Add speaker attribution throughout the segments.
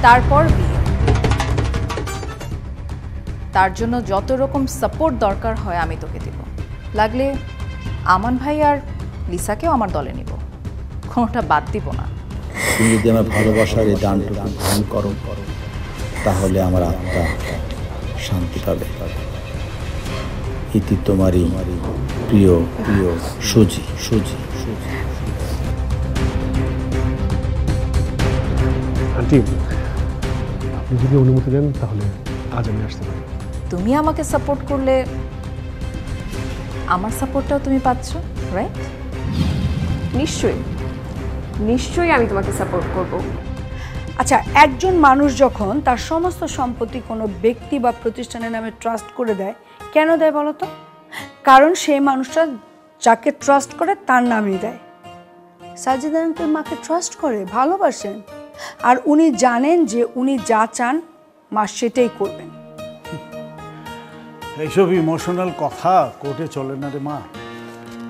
Speaker 1: তারপর বিয়ে। তার জন্য যত রকম সাপোর্ট দরকার হয় আমি তোকে দেব। লাগলে আমান ভাই আর লিসাকেও আমার দলে নিব, কোনোটা বাদ দিব না।
Speaker 2: তুমি যদি আমার ভালোবাসার এই দানটুকু গ্রহণ করো তাহলে আমার আত্মা শান্তি পাবে। ইতি তোমারই প্রিয় প্রিয় সুজি সুজি সুজি।
Speaker 3: আন্টি, আপনি যদি অনুমতি দেন তাহলে আজ আমি আসতে পারি।
Speaker 1: তুমি আমাকে সাপোর্ট করলে আমার সাপোর্টটাও তুমি পাচ্ছ, রাইট?
Speaker 4: নিশ্চয়ই নিশ্চয়ই আমি তোমাকে সাপোর্ট করব।
Speaker 5: আচ্ছা, একজন মানুষ যখন তার সমস্ত সম্পত্তি কোনো ব্যক্তি বা প্রতিষ্ঠানের নামে ট্রাস্ট করে দেয়, কেন দেয় বলো তো? কারণ সেই মানুষটা যাকে ট্রাস্ট করে তার নামই দেয়। সাজিদ আঙ্কেল মাকে ট্রাস্ট করে, ভালোবাসেন, আর উনি জানেন যে উনি যা চান মা সেটাই করবেন।
Speaker 6: এইসব ইমোশনাল কথা কোর্টে চলে না রে মা।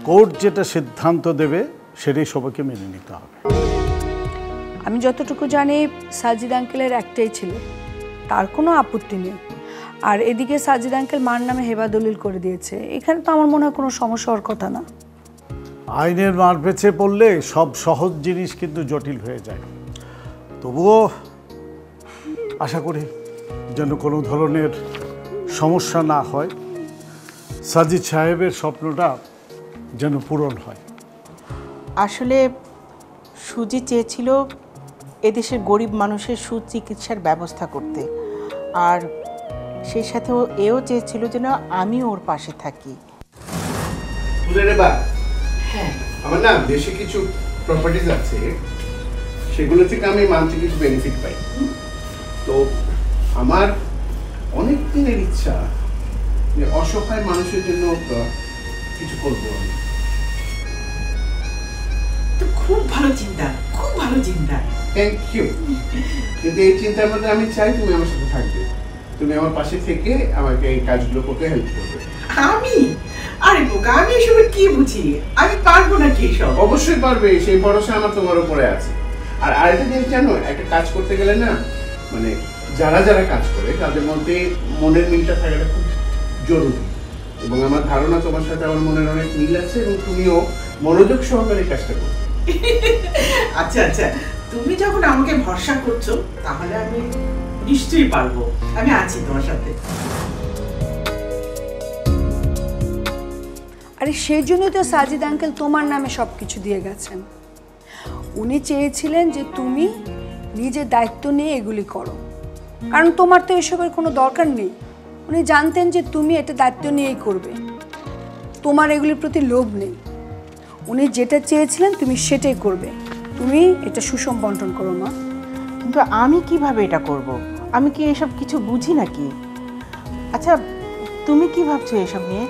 Speaker 6: কোর্ট যেটা সিদ্ধান্ত দেবে সেটাই সবাইকে মেনে নিতে হবে।
Speaker 5: আমি যতটুকু জানি সাজিদ আঙ্কেলের একটাই ছেলে, তার কোনো আপত্তি নেই। আর এদিকে সাজিদ আঙ্কেল মার নামে হেবা দলিল করে দিয়েছে, এখানে তো আমার মনে হয় কোনো সমস্যা হওয়ার কথা না।
Speaker 6: আইনের মার পেছে পড়লে সব সহজ জিনিস কিন্তু জটিল হয়ে যায়। তবুও আশা করি যেন কোনো ধরনের সমস্যা না হয়, সাজিদ সাহেবের স্বপ্নটা যেন পূরণ হয়।
Speaker 7: আসলে সুজি চেয়েছিল এদেশের গরিব মানুষের সুচিকিৎসার ব্যবস্থা করতে, আর সেই সাথে এও চেয়েছিল যেন আমি ওর পাশে থাকি।
Speaker 8: হ্যাঁ, আমার না দেশে কিছু প্রপার্টিজ আছে, সেগুলো থেকে আমি মান্থলি কিছু বেনিফিট পাই। তো আমার অনেক দিনের ইচ্ছা যে অসহায় মানুষের জন্য কিছু করবো আমি।
Speaker 9: তো খুব ভালো চিন্তা, খুব ভালো চিন্তা।
Speaker 8: Thank you. কিন্তু এই চিন্তার মধ্যে আমি চাই তুমি আমার সাথে থাকবে, তুমি আমার পাশে থেকে আমাকে এই কাজগুলো করতে হেল্প করবে।
Speaker 9: আমি? আরে বোকা, আমি এসবে কি বুঝি? আমি পারবো না কি সব?
Speaker 8: অবশ্যই পারবে, সেই ভরসা আমার তোমার উপরে আছে। আর আরেকটা জিনিস জানো, একটা কাজ করতে গেলে না, মানে যারা যারা কাজ করে তাদের মধ্যে মনের মিলটা থাকাটা খুব জরুরি। এবং আমার ধারণা তোমার সাথে আমার মনের অনেক মিল আছে এবং তুমিও মনোযোগ সহকারে কাজটা করো।
Speaker 9: আচ্ছা আচ্ছা, তুমি যখন আমাকে ভরসা করছো তাহলে আমি নিশ্চয়ই পারবো। আমি আছি তোমার সাথে।
Speaker 5: আরে সেই জন্যই তো সাজিদ আঙ্কেল তোমার নামে সব কিছু দিয়ে গেছেন। উনি চেয়েছিলেন যে তুমি নিজের দায়িত্ব নিয়ে এগুলি করো, কারণ তোমার তো এসবের কোনো দরকার নেই। উনি জানতেন যে তুমি এটা দায়িত্ব নিয়েই করবে, তোমার এগুলির প্রতি লোভ নেই। উনি যেটা চেয়েছিলেন তুমি সেটাই করবে। তুমি এটা সুষম বন্টন করো মা।
Speaker 7: কিন্তু আমি কিভাবে এটা করব? আমি কি এসব কিছু বুঝি নাকি? আচ্ছা, তুমি কি ভাবছো এসব নিয়ে?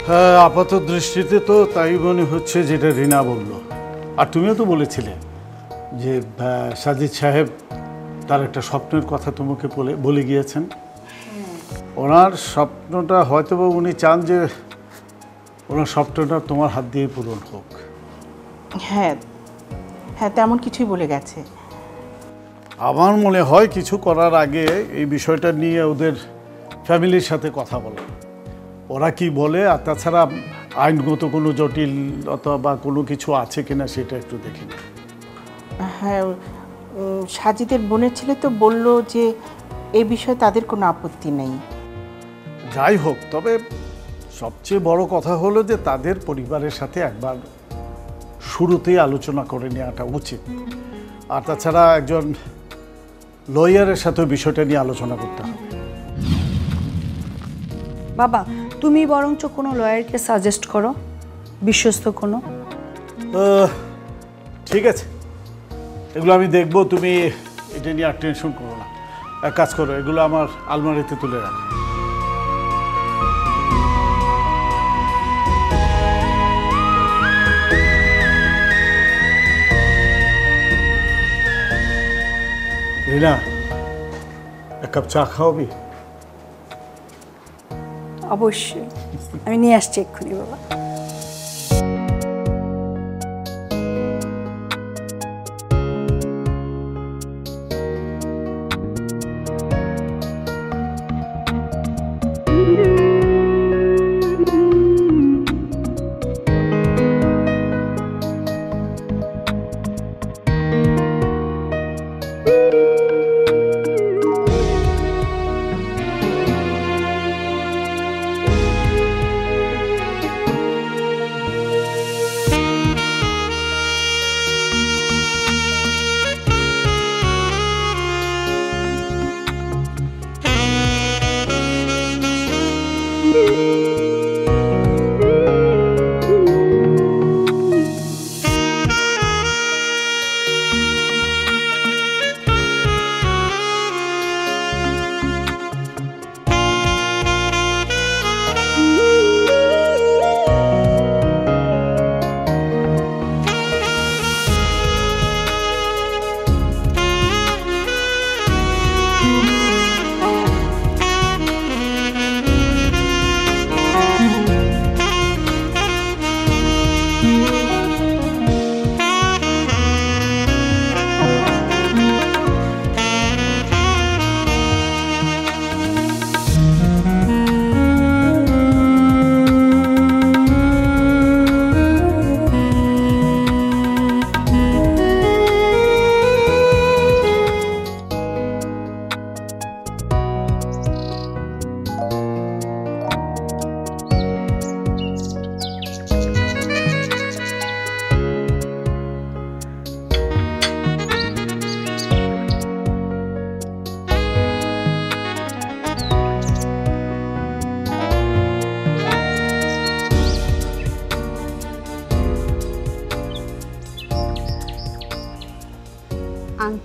Speaker 6: হ্যাঁ, আপাত দৃষ্টিতে তো তাই মনে হচ্ছে যেটা রিনা বলল। আর তুমিও তো বলেছিলে যে সাজিদ সাহেব তার একটা স্বপ্নের কথা তোমাকে বলে গিয়েছেন। ওনার স্বপ্নটা হয়তো উনি চান যে ওনার স্বপ্নটা তোমার হাত দিয়ে পূরণ হোক।
Speaker 7: হ্যাঁ হ্যাঁ, তেমন কিছুই বলে গেছে।
Speaker 6: আমার মনে হয় কিছু করার আগে এই বিষয়টা নিয়ে ওদের ফ্যামিলির সাথে কথা বলো, ওরা কি বলে। আর তাছাড়া আইনগত কোনো জটিলতা বা কোনো কিছু আছে কিনা সেটা একটু দেখে নিন।
Speaker 7: হ্যাঁ, সাজিদের বোনের ছেলে তো বলল যে এই বিষয়ে তাদের কোনো আপত্তি নেই।
Speaker 6: যাই হোক, তবে সবচেয়ে বড় কথা হলো যে তাদের পরিবারের সাথে একবার শুরুতেই আলোচনা করে নেওয়াটা উচিত। আর তাছাড়া একজন লয়ারের সাথে বিষয়টা নিয়ে আলোচনা করতে হবে।
Speaker 5: বাবা, তুমি বরঞ্চ কোনো লয়ারকে সাজেস্ট করো, বিশ্বস্ত কোনো।
Speaker 6: ঠিক আছে, এগুলো আমি দেখবো, তুমি এটা নিয়ে আর টেনশন করো না। এক কাজ করো, এগুলো আমার আলমারিতে তুলে রাখো। রিনা, এক কাপ চা খাওয়াবি?
Speaker 5: অবশ্যই, আমি নিয়ে আসছি এক্ষুনি বাবা।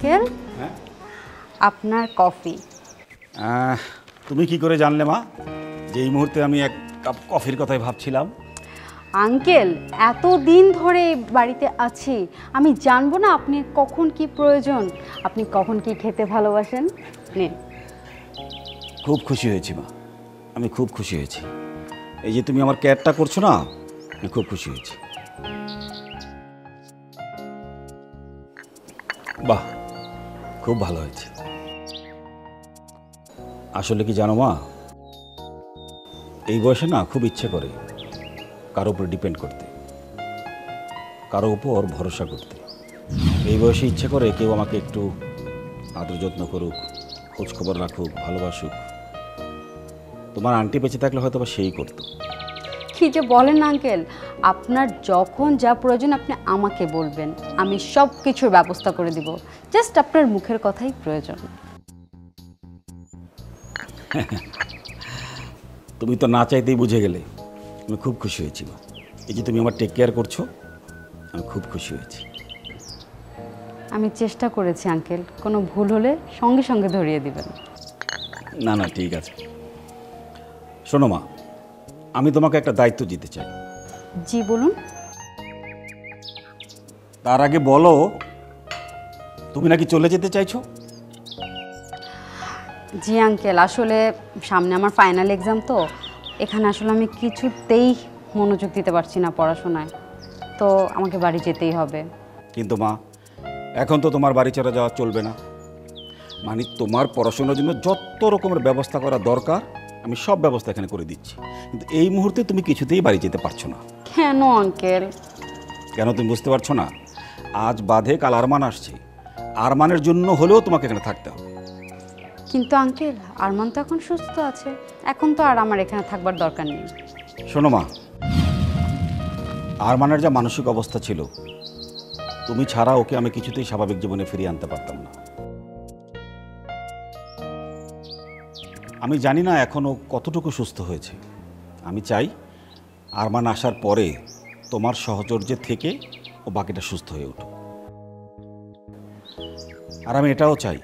Speaker 10: আঙ্কেল আপনার কফি।
Speaker 11: তুমি কি করে জানলে মা যে এই মুহূর্তে আমি এক কাপ কফির কথাই ভাবছিলাম?
Speaker 10: আঙ্কেল এতদিন ধরে বাড়িতে আছি, আমি জানবো না আপনি কখন কি প্রয়োজন, আপনি কখন কি খেতে ভালোবাসেন। নিন।
Speaker 11: খুব খুশি হয়েছি মা, আমি খুব খুশি হয়েছি। এই যে তুমি আমার কেয়ারটা করছো না, আমি খুব খুশি হয়েছি। বাহ, খুব ভালো হয়েছে। আসলে কি জানো মা, এই বয়সে না খুব ইচ্ছে করে কারো উপর ডিপেন্ড করতে, কারো উপর ভরসা করতে। এই বয়সে ইচ্ছে করে কেউ আমাকে একটু আদর যত্ন করুক, খোঁজখবর রাখুক, ভালোবাসুক। তোমার আন্টি বেঁচে থাকলে হয়তো বা সেই করতো।
Speaker 10: কি যে বলেন আঙ্কেল, আপনার যখন যা প্রয়োজন আপনি আমাকে বলবেন, আমি সব কিছুর ব্যবস্থা করে দিব। জাস্ট আপনার মুখের কথাই প্রয়োজন।
Speaker 11: তুমি তো না চাইতেই বুঝে গেলে। আমি খুব খুশি হয়েছি মা, এই যে তুমি আমার টেক কেয়ার করছো, আমি খুব খুশি হয়েছি।
Speaker 10: আমি চেষ্টা করেছি আঙ্কেল, কোনো ভুল হলে সঙ্গে সঙ্গে ধরিয়ে দিবেন।
Speaker 11: না না, ঠিক আছে। শোনো মা, আমি তোমাকে একটা দায়িত্ব দিতে চাই।
Speaker 10: জি বলুন।
Speaker 11: তার আগে বলো, তুমি নাকি চলে যেতে চাইছো?
Speaker 10: জি আঙ্কেল, আসলে সামনে আমার ফাইনাল এক্সাম, তো এখানে আসলে আমি কিছুতেই মনোযোগ দিতে পারছি না পড়াশোনায়, তো আমাকে বাড়ি যেতেই হবে।
Speaker 11: কিন্তু মা, এখন তো তোমার বাড়ি ছাড়া যাওয়া চলবে না। মানে তোমার পড়াশোনার জন্য যত রকমের ব্যবস্থা করা দরকার আমি সব ব্যবস্থা এখানে করে দিচ্ছি, কিন্তু এই মুহূর্তে তুমি কিছুতেই বাড়ি যেতে পারছো না।
Speaker 10: কেন আঙ্কেল?
Speaker 11: কেন তুমি বুঝতে পারছো না? আজ বাদে কাল আরমান আসছে, আরমানের জন্য হলেও তোমাকে এখানে থাকতে হবে।
Speaker 10: কিন্তু আঙ্কেল, আরমান তো এখন সুস্থ আছে, এখন তো আর আমার এখানে থাকবার দরকার নেই।
Speaker 11: শোনো মা, আরমানের যা মানসিক অবস্থা ছিল, তুমি ছাড়া ওকে আমি কিছুতেই স্বাভাবিক জীবনে ফিরিয়ে আনতে পারতাম না। আমি জানি না এখনও কতটুকু সুস্থ হয়েছে। আমি চাই আরমান আসার পরে তোমার সহচর্যে থেকে ও বাকিটা সুস্থ হয়ে উঠুক। আর আমি এটাও চাই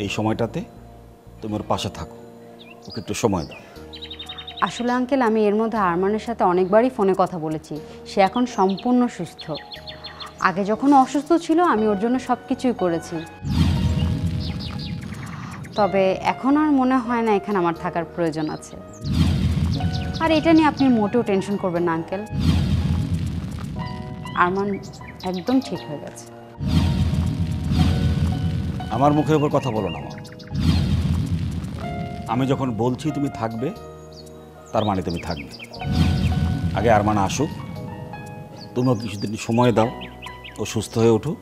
Speaker 11: এই সময়টাতে তুমি ওর পাশে থাকো, ওকে একটু সময় দাও।
Speaker 10: আসলে আঙ্কেল, আমি এর মধ্যে আরমানের সাথে অনেকবারই ফোনে কথা বলেছি, সে এখন সম্পূর্ণ সুস্থ। আগে যখন অসুস্থ ছিল আমি ওর জন্য সব কিছুই করেছি, তবে এখন আর মনে হয় না এখানে আমার থাকার প্রয়োজন আছে। আর এটা নিয়ে আপনি মোটেও টেনশন করবেন না আঙ্কেল, আরমান একদম ঠিক হয়ে গেছে।
Speaker 11: আমার মুখের উপর কথা বলো না মা। আমি যখন বলছি তুমি থাকবে, তার মানে তুমি থাকবে। আগে আরমান আসুক, তুমি ওকে কিছুদিন সময় দাও, ও সুস্থ হয়ে উঠুক।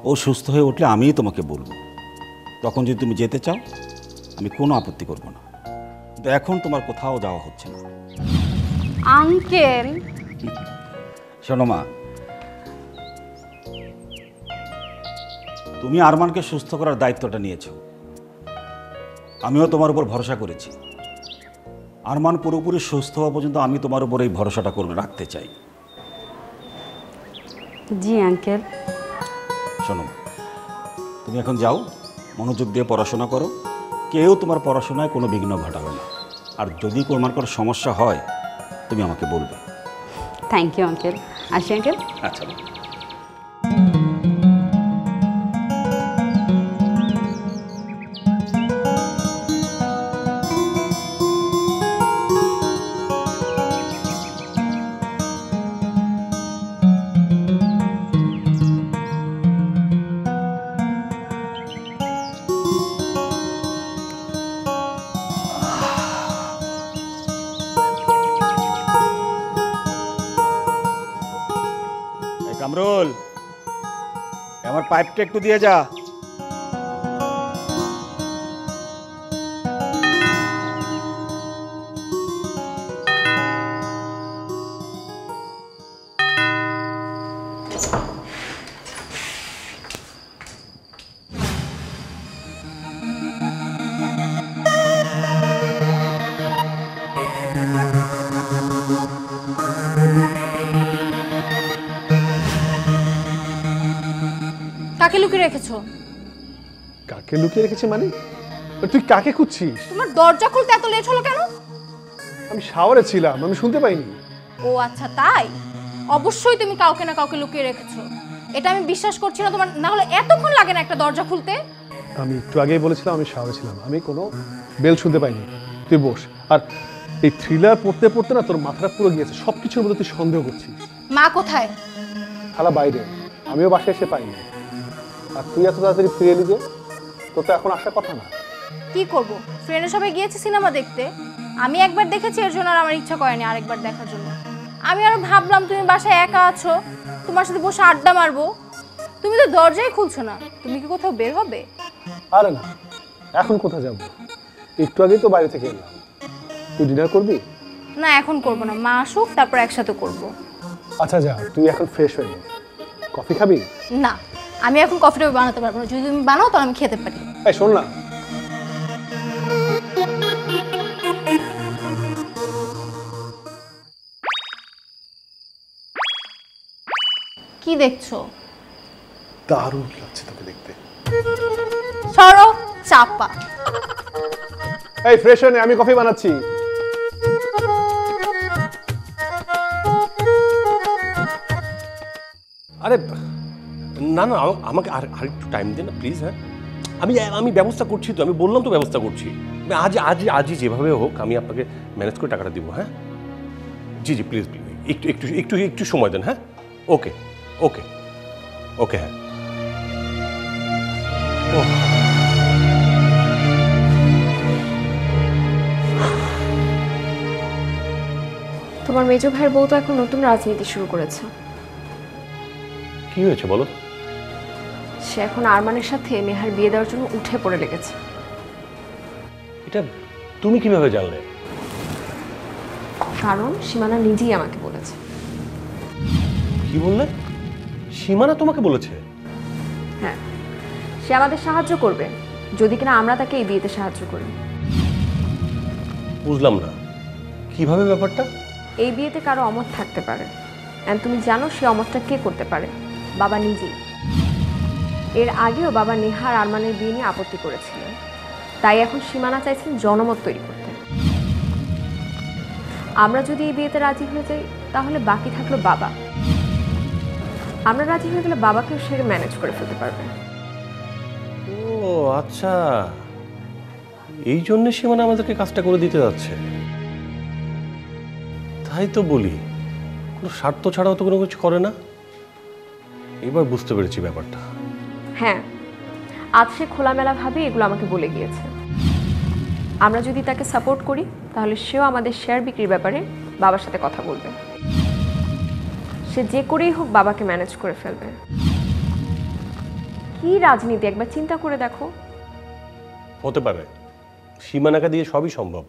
Speaker 11: ও সুস্থ হয়ে উঠলে আমিই তোমাকে বলবো, তখন যদি তুমি যেতে চাও আমি কোনো আপত্তি করব না। কিন্তু এখন তোমার কোথাও যাওয়া হচ্ছে না।
Speaker 10: আঙ্কেল
Speaker 11: শোনো মা, তুমি আরমানকে সুস্থ করার দায়িত্বটা নিয়েছো, আমিও তোমার উপর ভরসা করেছি। আরমান পুরোপুরি সুস্থ হওয়া পর্যন্ত আমি তোমার উপর এই ভরসাটা করে রাখতে চাই।
Speaker 10: জি আঙ্কেল।
Speaker 11: শোনো, তুমি এখন যাও, মনোযোগ দিয়ে পড়াশোনা করো, কেউ তোমার পড়াশোনায় কোনো বিঘ্ন ঘটাবে না। আর যদি কোনো সমস্যা হয় তুমি আমাকে বলবে।
Speaker 10: Thank you uncle. আসি আঙ্কেল।
Speaker 11: আচ্ছা। কামরুল, আমার পাইপটা একটু দিয়ে যা।
Speaker 1: কাকে লুকিয়ে রেখেছো?
Speaker 3: কাকে লুকিয়ে রেখেছি মানে? তুই কাকে খুঁজছিস?
Speaker 1: তোমার দরজা খুলতে এত লেট হলো কেন?
Speaker 3: আমি শাওয়ারে ছিলাম, আমি শুনতে পাইনি।
Speaker 1: ও আচ্ছা তাই, অবশ্যই তুমি কাউকে না কাউকে লুকিয়ে রেখেছো, এটা আমি বিশ্বাস করছি না। তোমার না হলে এতক্ষণ লাগে না একটা দরজা খুলতে?
Speaker 3: আমি একটু আগেই বলেছিলাম আমি শাওয়ারে ছিলাম, আমি কোনো বেল শুনতে পাইনি। তুই বস। আর এই থ্রিলার পড়তে পড়তে না তোর মাথাটা পুরো গিয়েছে, সব কিছুর মধ্যে তুই সন্দেহ করছিস।
Speaker 1: মা কোথায়?
Speaker 3: খালা বাইরে, আমিও বাসায় এসে পাইনি। আর তুই এত তাড়াতাড়ি ফিরে এলি যে, তোর তো এখন আসার কথা না।
Speaker 1: কি করব, ফ্রেন্ডের সবাই গিয়েছে সিনেমা দেখতে, আমি একবার দেখেছি, এর জন্য আর আমার ইচ্ছা করেনি আরেকবার দেখার জন্য। আমি আরো ভাবলাম তুমি বাসায় একা আছো, তোমার সাথে বসে আড্ডা মারবো, তুমি তো দরজাই খুলছো না। তুমি কি কোথাও বের হবে?
Speaker 3: আরে না, এখন কোথায় যাব? একটু আগেই তো বাইরে থেকে এলাম। তুই ডিনার করবি?
Speaker 1: না এখন করবো না, মা আসুক তারপর একসাথে করব।
Speaker 3: আচ্ছা যা, তুই এখন ফ্রেশ হয়ে নে। কফি খাবি?
Speaker 1: না, আমি এখন কফিটা বানাতে পারবো না, যদি তুমি বানাও তাহলে আমি খেতে পারি।
Speaker 3: এই শোন না,
Speaker 1: কি দেখছো?
Speaker 3: দারুণ লাগছে তোকে দেখতে।
Speaker 1: সরো চাপা।
Speaker 3: এই ফ্রেশ হয়ে নে, আমি কফি বানাচ্ছি।
Speaker 12: আরে না না, আমাকে আর একটু টাইম দিন না প্লিজ। হ্যাঁ, আমি ব্যবস্থা করছি তো, আমি বললাম তো ব্যবস্থা করছি। আজই যেভাবে হোক আমি আপনাকে ম্যানেজ করে টাকাটা দিব। হ্যাঁ জি জি, প্লিজ প্লিজ একটু একটু একটু একটু সময় দেন। হ্যাঁ ওকে ওকে ওকে। হ্যাঁ
Speaker 4: তোমার মেজো ভাইয়ের বউ তো এখন নতুন রাজনীতি শুরু করেছে।
Speaker 12: কি হয়েছে বলো?
Speaker 4: সে এখন আরমানের সাথে নেহার বিয়ে দেওয়ার জন্য উঠে পড়ে লেগেছে।
Speaker 12: এটা তুমি কিভাবে জানলে?
Speaker 4: কারণ সীমানা নিজেই আমাকে বলেছে।
Speaker 12: কি বললে? সীমানা তোমাকে বলেছে?
Speaker 4: হ্যাঁ, সে আমাদের সাহায্য করবে যদি কিনা আমরা তাকে এই বিয়েতে সাহায্য করি।
Speaker 12: বুঝলাম না কিভাবে ব্যাপারটা।
Speaker 4: এই বিয়েতে কারো অমত থাকতে পারে, এন্ড তুমি জানো সে অমতটা কে করতে পারে? বাবা নিজেই। এর আগেও বাবা নেহার আরমানের বিয়ে নিয়ে আপত্তি করেছিলেন, তাই এখন সীমানা চাইছেন জনমত তৈরি করতে। আমরা যদি এই বিয়েতে রাজি হয়ে যাই তাহলে বাকি থাকলো বাবা। আমরা রাজি হয়ে গেলে বাবাকেও সে ম্যানেজ করে ফেলতে পারবে।
Speaker 12: ও আচ্ছা, এই জন্য সীমানা আমাদেরকে কাজটা করে দিতে যাচ্ছে। তাই তো বলি, কোনো স্বার্থ ছাড়াও তো কোনো কিছু করে না। এবার বুঝতে পেরেছি ব্যাপারটা।
Speaker 4: হ্যাঁ, আজ সে খোলামেলাভাবে এগুলো আমাকে বলে গিয়েছে। আমরা যদি তাকে সাপোর্ট করি তাহলে সেও আমাদের শেয়ার বিক্রির ব্যাপারে বাবার সাথে কথা বলবে। সে যে করেই হোক বাবাকে ম্যানেজ করে ফেলবে। কি রাজনীতি, একবার চিন্তা করে দেখো।
Speaker 12: হতে পারে, সীমানাকে দিয়ে সবই সম্ভব।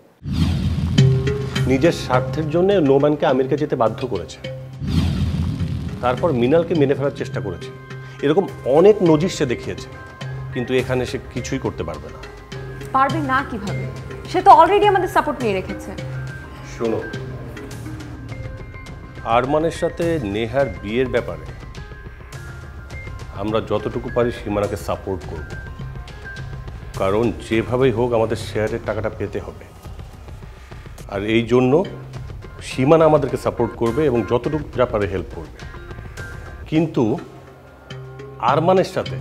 Speaker 12: নিজের স্বার্থের জন্য নোমানকে আমিরকে যেতে বাধ্য করেছে, তারপর মিনালকে মেনে ফেলার চেষ্টা করেছে। এরকম অনেক নজির সে দেখিয়েছে, কিন্তু এখানে সে কিছুই করতে পারবে না।
Speaker 4: পারবে না কিভাবে? সে তো অলরেডি আমাদের সাপোর্ট নিয়ে রেখেছে।
Speaker 12: শোনো, আরমানের সাথে নেহার বিয়ের ব্যাপারে আমরা যতটুকু পারি সীমানাকে সাপোর্ট করব, কারণ যেভাবেই হোক আমাদের শেয়ারের টাকাটা পেতে হবে। আর এই জন্য সীমানা আমাদেরকে সাপোর্ট করবে এবং যতটুকু যা পারে হেল্প করবে। কিন্তু আরমানের সাথে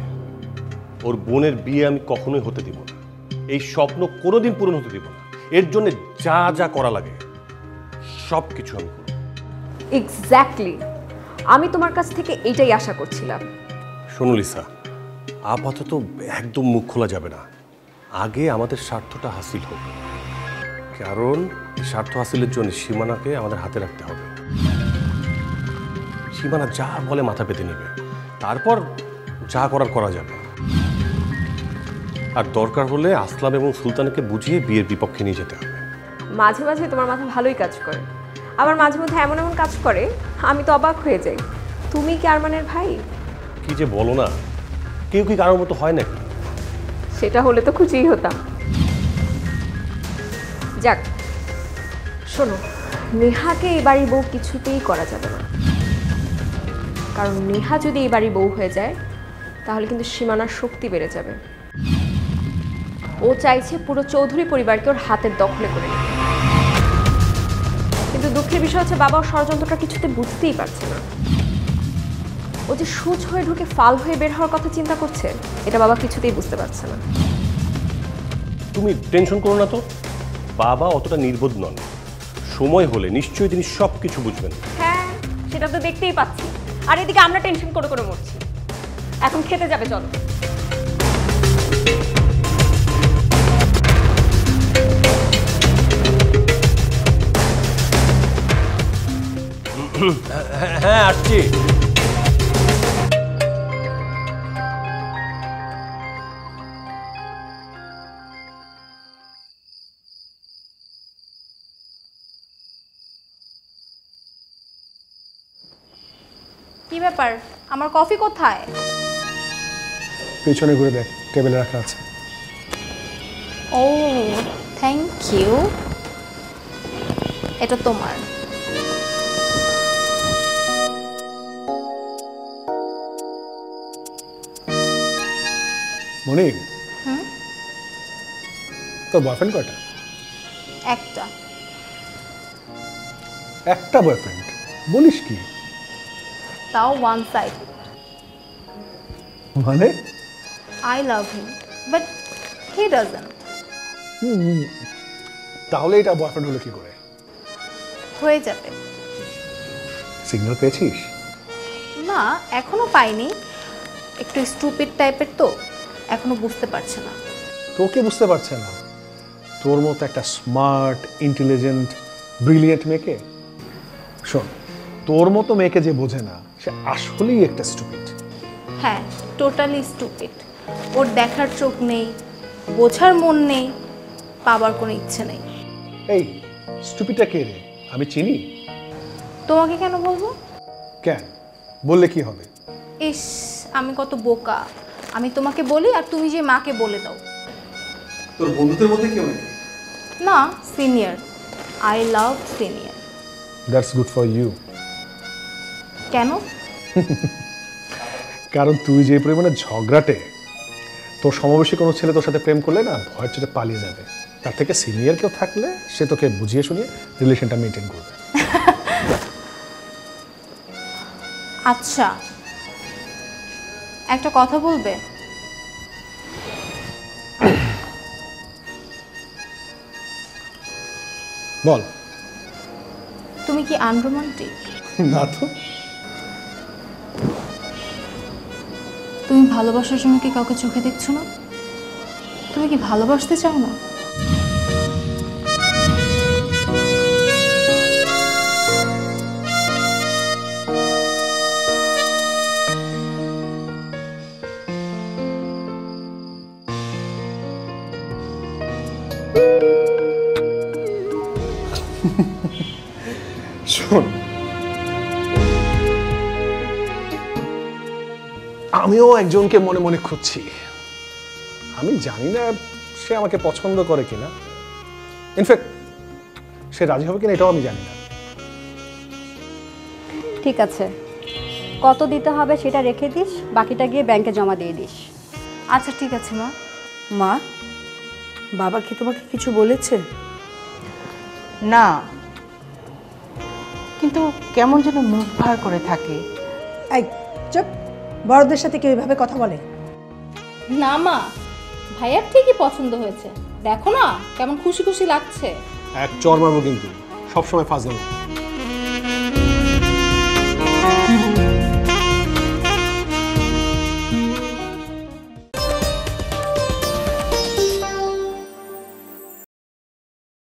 Speaker 12: ওর বোনের বিয়ে আমি কখনোই হতে দিব না। এই স্বপ্ন কোনোদিন পূরণ হতে দিব না। এর জন্য যা যা করা লাগে সব কিছু আমি করব।
Speaker 4: এক্স্যাক্টলি, আমি তোমার কাছ থেকে এইটাই আশা করছিলাম।
Speaker 12: শোনো লিসা, আপাতত একদম মুখ খোলা যাবে না। আগে আমাদের স্বার্থটা হাসিল হোক, কারণ এই স্বার্থ হাসিলের জন্য সীমানাকে আমাদের হাতে রাখতে হবে। সীমানা যা বলে মাথা পেতে নেবে, তারপর যা করার করা যাবে। আর দরকার হলে আসলাম এবং সুলতানকে বুঝিয়ে বিয়ের বিপক্ষে নিয়ে যেতে হবে।
Speaker 4: মাঝে মাঝে তোমার মাথা ভালোই কাজ করে, আবার মাঝে মধ্যে এমন এমন কাজ করে আমি তো অবাক হয়ে যাই। তুমি কি আরমানের ভাই?
Speaker 12: কি যে বলো না, কেউ কি কারোর মতো হয় নাকি?
Speaker 4: সেটা হলে তো খুশিই হতাম। যাক, শোনো, নেহাকে এই বাড়ির বউ কিছুতেই করা যাবে না, কারণ নেহা যদি এই বাড়ির বউ হয়ে যায় তাহলে কিন্তু সীমানার শক্তি বেড়ে যাবে। ও চাইছে পুরো চৌধুরী পরিবারকে ওর হাতের দখলে করে নিতে। কিন্তু দুঃখের বিষয় হচ্ছে বাবা ওর ষড়যন্ত্রটা কিছুতে বুঝতেই পারছে না। ও যে সূচ হয়ে ঢুকে ফাল হয়ে বের হওয়ার কথা চিন্তা করছে, এটা বাবা কিছুতেই বুঝতে পারছে না।
Speaker 12: তুমি টেনশন করো না তো, বাবা অতটা নির্বোধ নন। সময় হলে নিশ্চয়ই তিনি সব কিছু বুঝবেন।
Speaker 4: হ্যাঁ, সেটা তো দেখতেই পাচ্ছি। আর এদিকে আমরা টেনশন করে করে মরছি। এখন খেতে যাবে, চলো।
Speaker 12: হ্যাঁ আসছি।
Speaker 1: কি ব্যাপার, আমার কফি কোথায়?
Speaker 3: পেছনে ঘুরে দেখ, টেবিলে রাখা আছে।
Speaker 1: ও থ্যাংক ইউ, এটা তোমার।
Speaker 3: মনি, তোর বয়ফ্রেন্ড কয়টা?
Speaker 1: একটা।
Speaker 3: একটা বয়ফ্রেন্ড বলিস কি?
Speaker 1: তাও ওয়ান সাইড।
Speaker 3: মানে?
Speaker 1: I love him, but he doesn't.
Speaker 3: তাহলে এটা বয়ফ্রেন্ড হলো কি করে?
Speaker 1: হয়ে যাবে।
Speaker 3: সিগন্যাল পেয়েছিস?
Speaker 1: না, এখনো পাইনি। একটু স্টুপিড টাইপের তো, এখনো বুঝতে পারছে না।
Speaker 3: তোকে বুঝতে পারছে না? তোর মতো একটা স্মার্ট, ইন্টেলিজেন্ট, ব্রিলিয়েন্ট মেয়েকে? শোন, তোর মতো মেয়েকে যে বোঝে না সে আসলেই একটা স্টুপিড।
Speaker 1: হ্যাঁ, টোটালি স্টুপিড। ওর দেখার চোখ নেই, বোঝার মন নেই, পাবার কোনো ইচ্ছে নেই।
Speaker 3: এই স্টুপিডটা কে রে? আমি চিনি?
Speaker 1: তোমাকে কেন বলবো?
Speaker 3: কেন বললে কি হবে?
Speaker 1: ইস, আমি কত বোকা। আমি তোমাকে বলি আর তুমি যে মাকে বলে দাও।
Speaker 3: তোর বন্ধুদের মধ্যে কেউ নেই?
Speaker 1: না, senior. I love senior.
Speaker 3: That's good for you.
Speaker 1: কেন?
Speaker 3: কারণ তুই যে পরিমাণে ঝগড়াটে, তোর সমবয়সী কোনো ছেলে তোর সাথে প্রেম করলে না ভয়ের চোটে পালিয়ে যাবে। তার থেকে সিনিয়র কেউ থাকলে সে তোকে বুঝিয়ে শুনিয়ে রিলেশনটা মেনটেন করবে।
Speaker 1: আচ্ছা, একটা কথা বলবে?
Speaker 3: বল।
Speaker 1: তুমি কি আনরোমান্টিক?
Speaker 3: না তো।
Speaker 1: তুমি ভালোবাসার জন্য কি কাউকে চোখে দেখছো না? তুমি কি ভালোবাসতে চাও না?
Speaker 3: শোন, আমিও একজনকে মনে মনে খুঁজছি। আমি জানি না সে আমাকে পছন্দ করে কিনা, ইনফ্যাক্ট সে রাজি হবে কিনা এটাও আমি জানি না।
Speaker 10: ঠিক আছে, কত দিতে হবে সেটা রেখে দিস, বাকিটা গিয়ে ব্যাংকে জমা দিয়ে দিস।
Speaker 1: আচ্ছা ঠিক আছে মা।
Speaker 5: মা, বাবা কি তোমাকে কিছু বলেছে?
Speaker 7: না, কিন্তু কেমন যেন মুখ ভার করে থাকে।
Speaker 5: এই চুপ, বড়দের সাথে কেউ এভাবে কথা বলে?
Speaker 1: না মা, ভাইয়ার ঠিকই পছন্দ হয়েছে। দেখো না কেমন খুশি খুশি লাগছে।
Speaker 3: এক চর মারবো কিন্তু, সবসময় ফাজলামো।